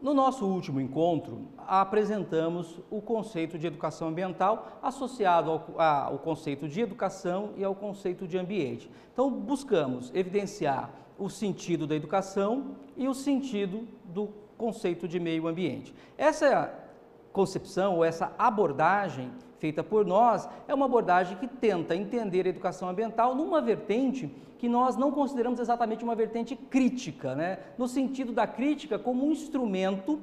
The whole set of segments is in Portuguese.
No nosso último encontro, apresentamos o conceito de educação ambiental associado ao conceito de educação e ao conceito de ambiente. Então, buscamos evidenciar o sentido da educação e o sentido do conceito de meio ambiente. Essa concepção ou essa abordagem feita por nós é uma abordagem que tenta entender a educação ambiental numa vertente que nós não consideramos exatamente uma vertente crítica, né? No sentido da crítica como um instrumento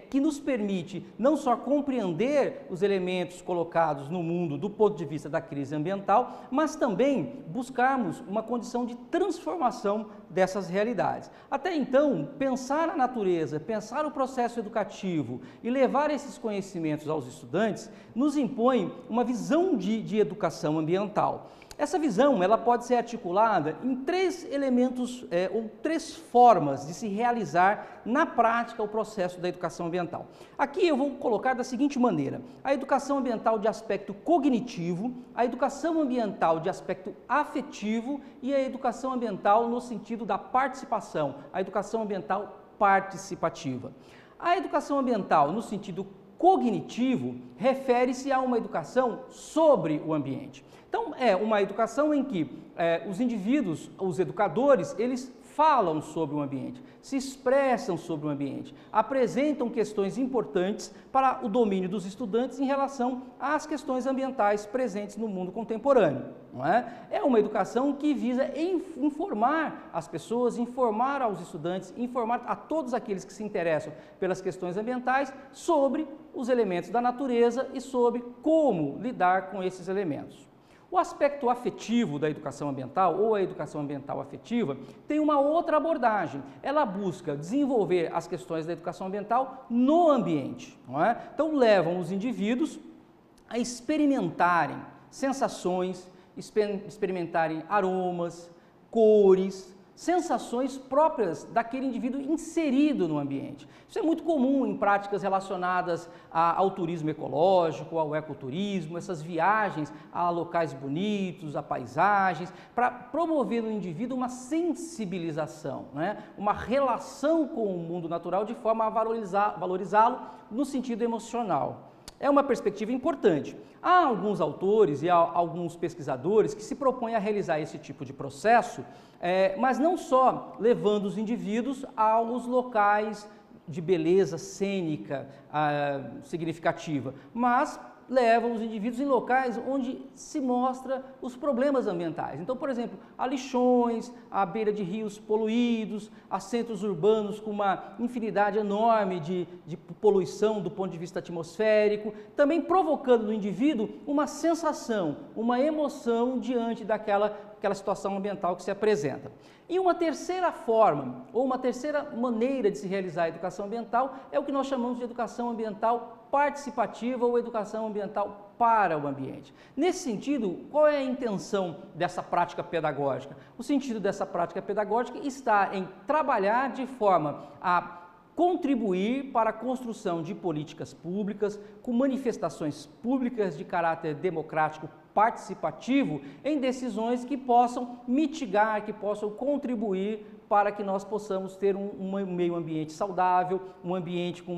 que nos permite não só compreender os elementos colocados no mundo do ponto de vista da crise ambiental, mas também buscarmos uma condição de transformação dessas realidades. Até então, pensar a natureza, pensar o processo educativo e levar esses conhecimentos aos estudantes nos impõe uma visão de educação ambiental. Essa visão ela pode ser articulada em três elementos ou três formas de se realizar na prática o processo da educação ambiental. Aqui eu vou colocar da seguinte maneira: a educação ambiental de aspecto cognitivo, a educação ambiental de aspecto afetivo e a educação ambiental no sentido da participação, a educação ambiental participativa. A educação ambiental no sentido cognitivo refere-se a uma educação sobre o ambiente. Então, é uma educação em que os indivíduos, os educadores, eles falam sobre o ambiente, se expressam sobre o ambiente, apresentam questões importantes para o domínio dos estudantes em relação às questões ambientais presentes no mundo contemporâneo. Não é? É uma educação que visa informar as pessoas, informar aos estudantes, informar a todos aqueles que se interessam pelas questões ambientais sobre os elementos da natureza e sobre como lidar com esses elementos. O aspecto afetivo da educação ambiental, ou a educação ambiental afetiva, tem uma outra abordagem. Ela busca desenvolver as questões da educação ambiental no ambiente. Não é? Então, levam os indivíduos a experimentarem sensações, experimentarem aromas, cores, sensações próprias daquele indivíduo inserido no ambiente. Isso é muito comum em práticas relacionadas ao turismo ecológico, ao ecoturismo, essas viagens a locais bonitos, a paisagens, para promover no indivíduo uma sensibilização, né? Uma relação com o mundo natural de forma a valorizá-lo no sentido emocional. É uma perspectiva importante. Há alguns autores e alguns pesquisadores que se propõem a realizar esse tipo de processo, mas não só levando os indivíduos aos locais de beleza cênica significativa, mas levam os indivíduos em locais onde se mostra os problemas ambientais. Então, por exemplo, há lixões, à beira de rios poluídos, há centros urbanos com uma infinidade enorme de poluição do ponto de vista atmosférico, também provocando no indivíduo uma sensação, uma emoção diante daquela situação ambiental que se apresenta. E uma terceira forma, ou uma terceira maneira de se realizar a educação ambiental é o que nós chamamos de educação ambiental participativa ou educação ambiental para o ambiente. Nesse sentido, qual é a intenção dessa prática pedagógica? O sentido dessa prática pedagógica está em trabalhar de forma a contribuir para a construção de políticas públicas, com manifestações públicas de caráter democrático participativo em decisões que possam mitigar, que possam contribuir para que nós possamos ter um meio ambiente saudável, um ambiente que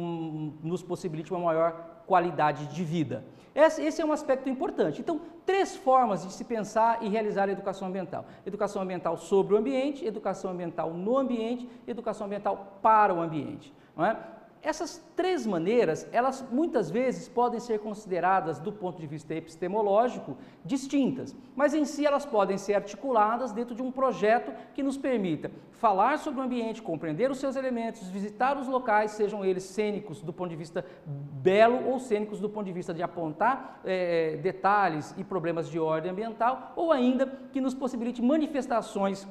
nos possibilite uma maior qualidade de vida. Esse é um aspecto importante. Então, três formas de se pensar e realizar a educação ambiental. Educação ambiental sobre o ambiente, educação ambiental no ambiente, educação ambiental para o ambiente. Não é? Essas três maneiras, elas muitas vezes podem ser consideradas, do ponto de vista epistemológico, distintas, mas em si elas podem ser articuladas dentro de um projeto que nos permita falar sobre o ambiente, compreender os seus elementos, visitar os locais, sejam eles cênicos do ponto de vista belo ou cênicos do ponto de vista de apontar detalhes e problemas de ordem ambiental, ou ainda que nos possibilite manifestações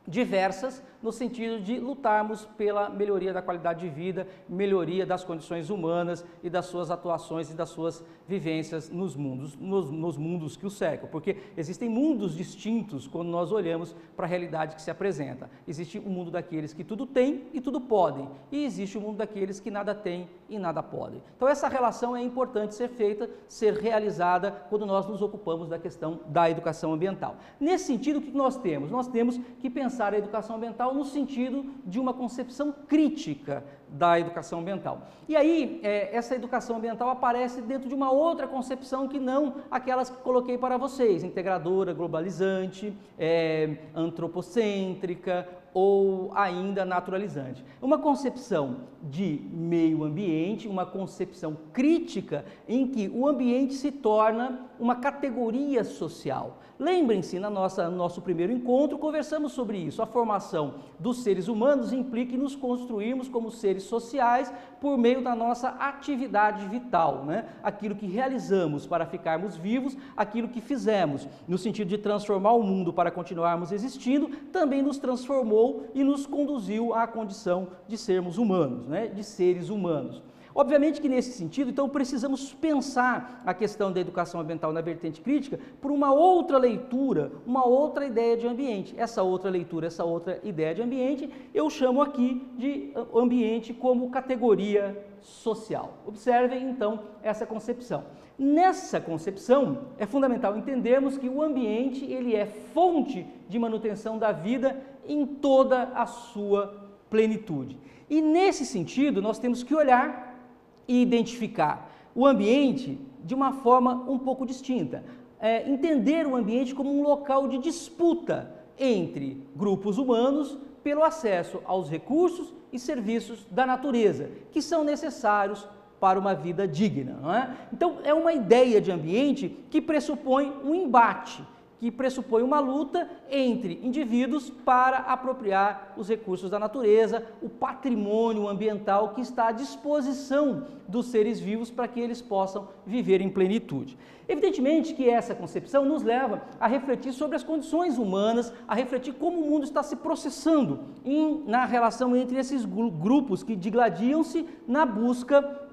diversas no sentido de lutarmos pela melhoria da qualidade de vida, melhoria das condições humanas e das suas atuações e das suas vivências nos mundos que o cercam, porque existem mundos distintos quando nós olhamos para a realidade que se apresenta. Existe o mundo daqueles que tudo têm e tudo podem, e existe o mundo daqueles que nada têm e nada podem. Então essa relação é importante ser feita, ser realizada quando nós nos ocupamos da questão da educação ambiental. Nesse sentido, o que nós temos? Nós temos que pensar a educação ambiental ambiental no sentido de uma concepção crítica da educação ambiental. E aí, essa educação ambiental aparece dentro de uma outra concepção que não aquelas que coloquei para vocês, integradora, globalizante, antropocêntrica ou ainda naturalizante. Uma concepção de meio ambiente, uma concepção crítica em que o ambiente se torna uma categoria social. Lembrem-se, no nosso primeiro encontro, conversamos sobre isso. A formação dos seres humanos implica em nos construirmos como seres sociais por meio da nossa atividade vital, né? Aquilo que realizamos para ficarmos vivos, aquilo que fizemos no sentido de transformar o mundo para continuarmos existindo, também nos transformou e nos conduziu à condição de sermos humanos, né? De seres humanos. Obviamente que nesse sentido, então, precisamos pensar a questão da educação ambiental na vertente crítica por uma outra leitura, uma outra ideia de ambiente. Essa outra leitura, essa outra ideia de ambiente, eu chamo aqui de ambiente como categoria social. Observem, então, essa concepção. Nessa concepção, é fundamental entendermos que o ambiente ele é fonte de manutenção da vida em toda a sua plenitude. E nesse sentido, nós temos que olhar e identificar o ambiente de uma forma um pouco distinta. Entender o ambiente como um local de disputa entre grupos humanos pelo acesso aos recursos e serviços da natureza, que são necessários para uma vida digna, não é? Então, é uma ideia de ambiente que pressupõe um embate, que pressupõe uma luta entre indivíduos para apropriar os recursos da natureza, o patrimônio ambiental que está à disposição dos seres vivos para que eles possam viver em plenitude. Evidentemente que essa concepção nos leva a refletir sobre as condições humanas, a refletir como o mundo está se processando na relação entre esses grupos que digladiam-se na busca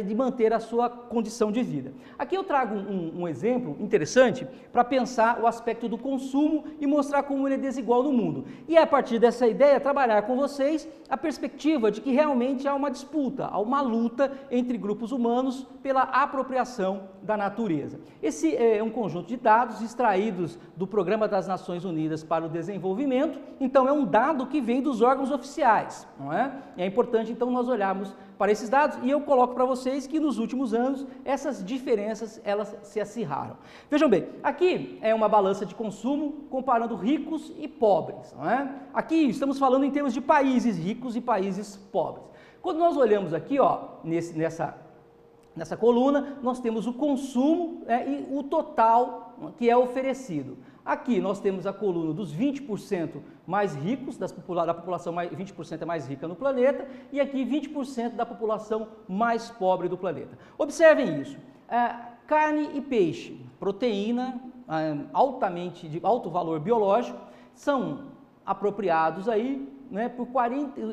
de manter a sua condição de vida. Aqui eu trago um exemplo interessante para pensar o aspecto do consumo e mostrar como ele é desigual no mundo. E a partir dessa ideia, trabalhar com vocês a perspectiva de que realmente há uma disputa, há uma luta entre grupos humanos pela apropriação da natureza. Esse é um conjunto de dados extraídos do Programa das Nações Unidas para o Desenvolvimento, então é um dado que vem dos órgãos oficiais, não é? É importante então nós olharmos para esses dados e eu coloco para vocês que nos últimos anos essas diferenças elas se acirraram. Vejam bem, aqui é uma balança de consumo comparando ricos e pobres, não é? Aqui estamos falando em termos de países ricos e países pobres. Quando nós olhamos aqui, ó, nessa coluna, nós temos o consumo e o total que é oferecido. Aqui nós temos a coluna dos 20% mais ricos, da população, 20% é mais rica no planeta, e aqui 20% da população mais pobre do planeta. Observem isso, carne e peixe, proteína altamente de alto valor biológico, são apropriados aí, né,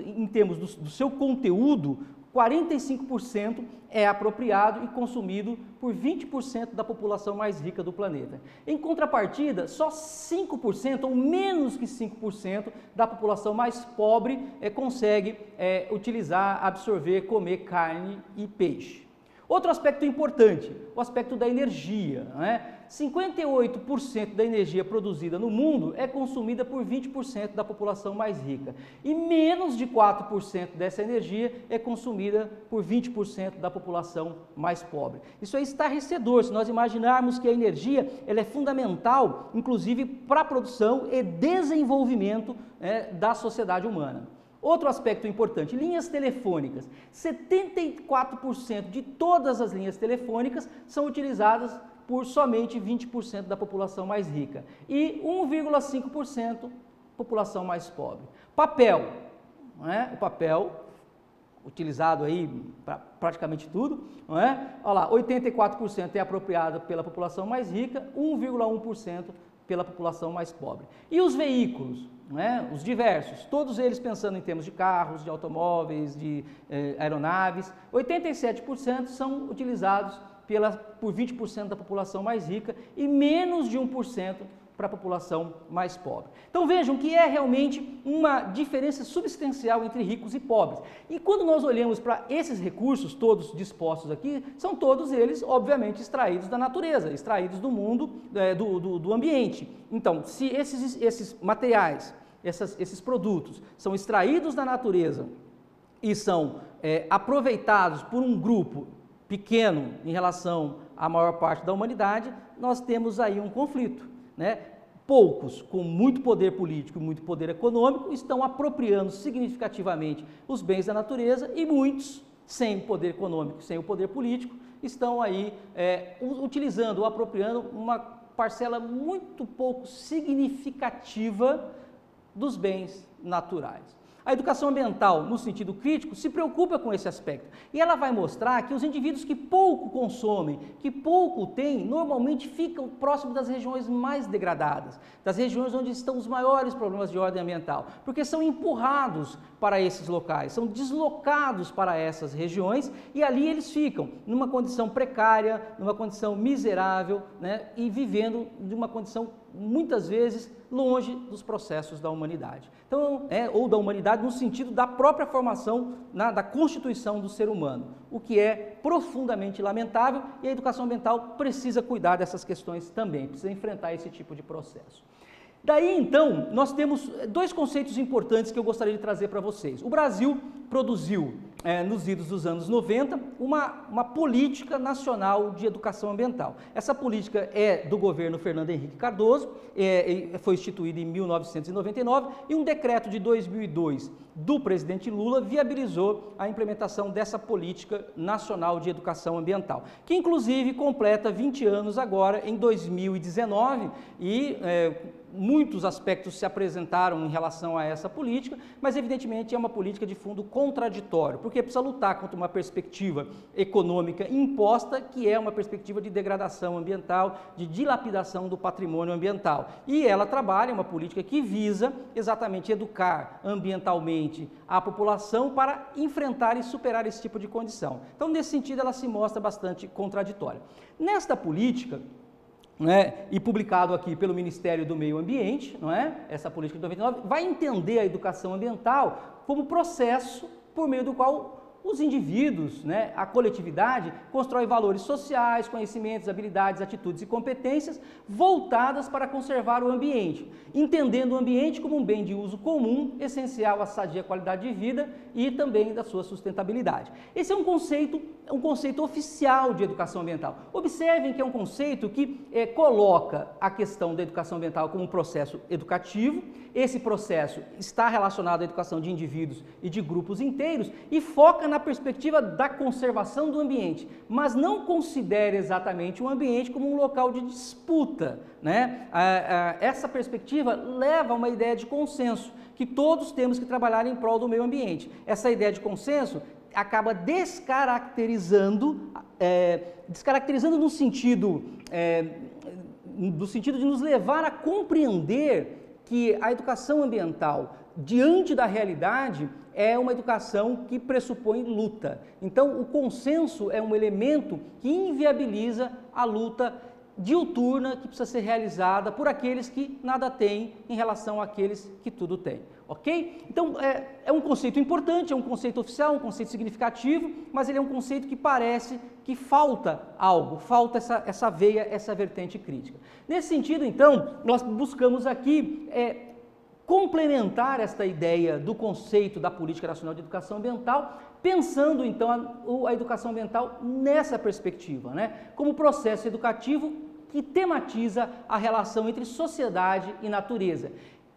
em termos do seu conteúdo, 45% é apropriado e consumido por 20% da população mais rica do planeta. Em contrapartida, só 5% ou menos que 5% da população mais pobre consegue utilizar, absorver, comer carne e peixe. Outro aspecto importante, o aspecto da energia, né? 58% da energia produzida no mundo é consumida por 20% da população mais rica e menos de 4% dessa energia é consumida por 20% da população mais pobre. Isso é estarrecedor, se nós imaginarmos que a energia ela é fundamental, inclusive para a produção e desenvolvimento da sociedade humana. Outro aspecto importante, linhas telefônicas. 74% de todas as linhas telefônicas são utilizadas por somente 20% da população mais rica e 1,5% população mais pobre. Papel, não é? O papel utilizado aí para praticamente tudo, não é? Olha lá, 84% é apropriado pela população mais rica, 1,1% pela população mais pobre. E os veículos, né? Os diversos, todos eles pensando em termos de carros, de automóveis, de aeronaves, 87% são utilizados por 20% da população mais rica e menos de 1% para a população mais pobre. Então vejam que é realmente uma diferença substancial entre ricos e pobres. E quando nós olhamos para esses recursos, todos dispostos aqui, são todos eles, obviamente, extraídos da natureza, extraídos do mundo, do ambiente. Então, se esses materiais esses produtos são extraídos da natureza e são aproveitados por um grupo pequeno em relação à maior parte da humanidade, nós temos aí um conflito, né? Poucos, com muito poder político e muito poder econômico, estão apropriando significativamente os bens da natureza e muitos, sem o poder econômico, sem o poder político, estão aí utilizando ou apropriando uma parcela muito pouco significativa dos bens naturais. A educação ambiental, no sentido crítico, se preocupa com esse aspecto e ela vai mostrar que os indivíduos que pouco consomem, que pouco têm, normalmente ficam próximos das regiões mais degradadas, das regiões onde estão os maiores problemas de ordem ambiental, porque são empurrados para esses locais, são deslocados para essas regiões e ali eles ficam numa condição precária, numa condição miserável, né, e vivendo de uma condição muitas vezes longe dos processos da humanidade. Então, ou da humanidade no sentido da própria formação da constituição do ser humano, o que é profundamente lamentável e a educação ambiental precisa cuidar dessas questões também, precisa enfrentar esse tipo de processo. Daí, então, nós temos dois conceitos importantes que eu gostaria de trazer para vocês. O Brasil produziu, nos idos dos anos 90, uma política nacional de educação ambiental. Essa política é do governo Fernando Henrique Cardoso, foi instituída em 1999 e um decreto de 2002 do presidente Lula viabilizou a implementação dessa política nacional de educação ambiental, que inclusive completa 20 anos agora, em 2019, e muitos aspectos se apresentaram em relação a essa política, mas evidentemente é uma política de fundo contraditório, porque precisa lutar contra uma perspectiva econômica imposta, que é uma perspectiva de degradação ambiental, de dilapidação do patrimônio ambiental. E ela trabalha uma política que visa exatamente educar ambientalmente a população para enfrentar e superar esse tipo de condição. Então, nesse sentido, ela se mostra bastante contraditória. Nesta política, e publicado aqui pelo Ministério do Meio Ambiente, essa política de 99, vai entender a educação ambiental como processo por meio do qual os indivíduos, a coletividade, constrói valores sociais, conhecimentos, habilidades, atitudes e competências voltadas para conservar o ambiente, entendendo o ambiente como um bem de uso comum, essencial à sadia qualidade de vida e também da sua sustentabilidade. Esse é um conceito oficial de educação ambiental. Observem que é um conceito que coloca a questão da educação ambiental como um processo educativo. Esse processo está relacionado à educação de indivíduos e de grupos inteiros e foca na perspectiva da conservação do ambiente, mas não considera exatamente o ambiente como um local de disputa, Essa perspectiva leva a uma ideia de consenso, que todos temos que trabalhar em prol do meio ambiente. Essa ideia de consenso acaba descaracterizando no sentido de nos levar a compreender que a educação ambiental, diante da realidade, é uma educação que pressupõe luta. Então, o consenso é um elemento que inviabiliza a luta diuturna que precisa ser realizada por aqueles que nada têm em relação àqueles que tudo têm. Ok? Então, é um conceito importante, é um conceito oficial, um conceito significativo, mas ele é um conceito que parece que falta algo, falta essa veia, essa vertente crítica. Nesse sentido, então, nós buscamos aqui complementar esta ideia do conceito da Política Nacional de Educação Ambiental, pensando, então, a educação ambiental nessa perspectiva, como processo educativo que tematiza a relação entre sociedade e natureza,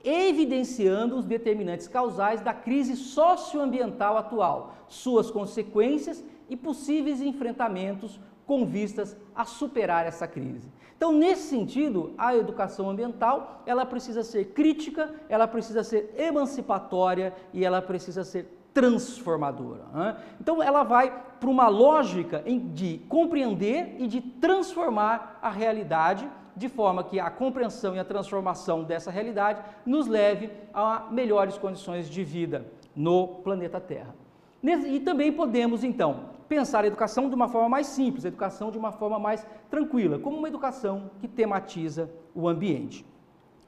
evidenciando os determinantes causais da crise socioambiental atual, suas consequências e possíveis enfrentamentos com vistas a superar essa crise. Então, nesse sentido, a educação ambiental, ela precisa ser crítica, ela precisa ser emancipatória e ela precisa ser transformadora. Então, ela vai para uma lógica de compreender e de transformar a realidade, de forma que a compreensão e a transformação dessa realidade nos leve a melhores condições de vida no planeta Terra. E também podemos, então, pensar a educação de uma forma mais simples, a educação de uma forma mais tranquila, como uma educação que tematiza o ambiente.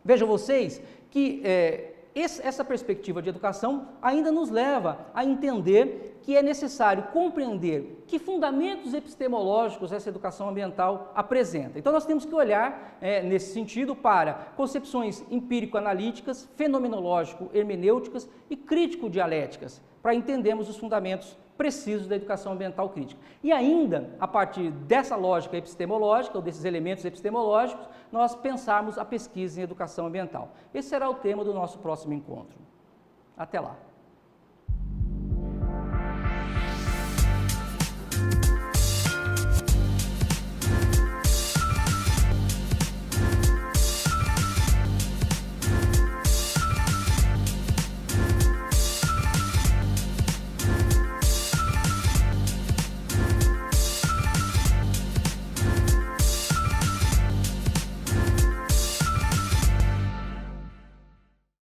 Vejam vocês que essa perspectiva de educação ainda nos leva a entender que é necessário compreender que fundamentos epistemológicos essa educação ambiental apresenta. Então, nós temos que olhar, nesse sentido, para concepções empírico-analíticas, fenomenológico-hermenêuticas e crítico-dialéticas, para entendermos os fundamentos precisos da educação ambiental crítica. E ainda, a partir dessa lógica epistemológica, ou desses elementos epistemológicos, nós pensarmos a pesquisa em educação ambiental. Esse será o tema do nosso próximo encontro. Até lá!